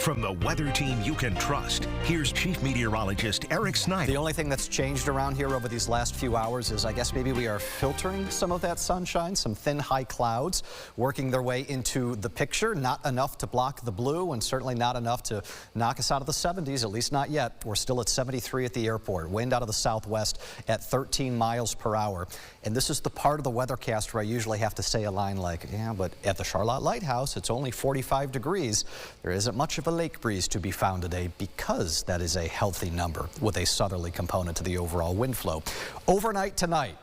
From the weather team you can trust, here's Chief Meteorologist Eric Snyder. The only thing that's changed around here over these last few hours is I guess maybe we are filtering some of that sunshine, some thin high clouds working their way into the picture. Not enough to block the blue and certainly not enough to knock us out of the 70s, at least not yet. We're still at 73 at the airport. Wind out of the southwest at 13 miles per hour. And this is the part of the weathercast where I usually have to say a line like, yeah, but at the Charlotte Lighthouse, it's only 45 degrees. There isn't much of a lake breeze to be found today because that is a healthy number with a southerly component to the overall wind flow. Overnight tonight,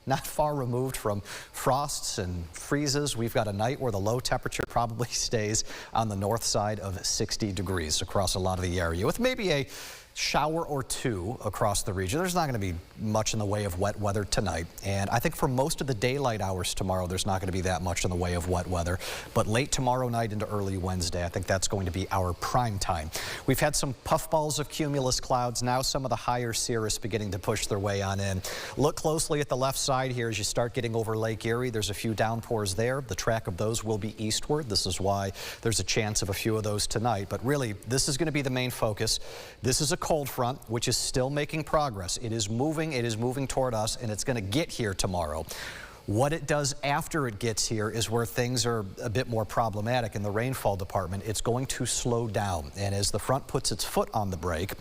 not far removed from frosts and freezes, we've got a night where the low temperature probably stays on the north side of 60 degrees across a lot of the area, with maybe a shower or two across the region. There's not going to be much in the way of wet weather tonight, and I think for most of the daylight hours tomorrow there's not going to be that much in the way of wet weather, but late tomorrow night into early Wednesday I think that's going to be our prime time. We've had some puffballs of cumulus clouds. Now some of the higher cirrus beginning to push their way on in. Look closely at the left side here as you start getting over Lake Erie. There's a few downpours there. The track of those will be eastward. This is why there's a chance of a few of those tonight, but really this is going to be the main focus. This is a cold front which is still making progress. It is moving toward us, and it's going to get here tomorrow. What it does after it gets here is where things are a bit more problematic in the rainfall department. It's going to slow down, and as the front puts its foot on the brake,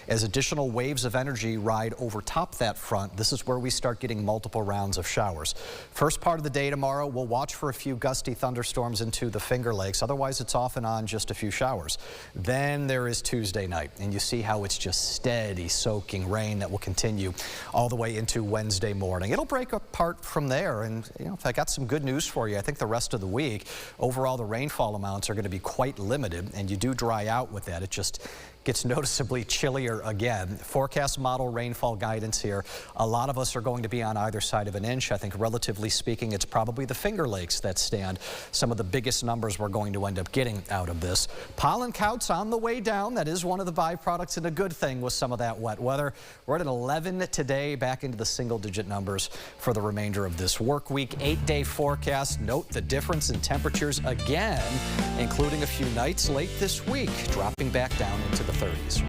as additional waves of energy ride over top that front, this is where we start getting multiple rounds of showers. First part of the day tomorrow, we'll watch for a few gusty thunderstorms into the Finger Lakes. Otherwise, it's off and on just a few showers. Then there is Tuesday night, and you see how it's just steady soaking rain that will continue all the way into Wednesday morning. It'll break apart from there. And you know, if I got some good news for you, I think the rest of the week, overall the rainfall amounts are going to be quite limited, and you do dry out with that. It just gets noticeably chillier again. Forecast model rainfall guidance here. A lot of us are going to be on either side of an inch. I think relatively speaking, it's probably the Finger Lakes that stand some of the biggest numbers we're going to end up getting out of this. Pollen counts on the way down. That is one of the byproducts and a good thing with some of that wet weather. We're at an 11 today, back into the single-digit numbers for the remainder of this work week. 8-day forecast. Note the difference in temperatures again, including a few nights late this week, dropping back down into the 30s.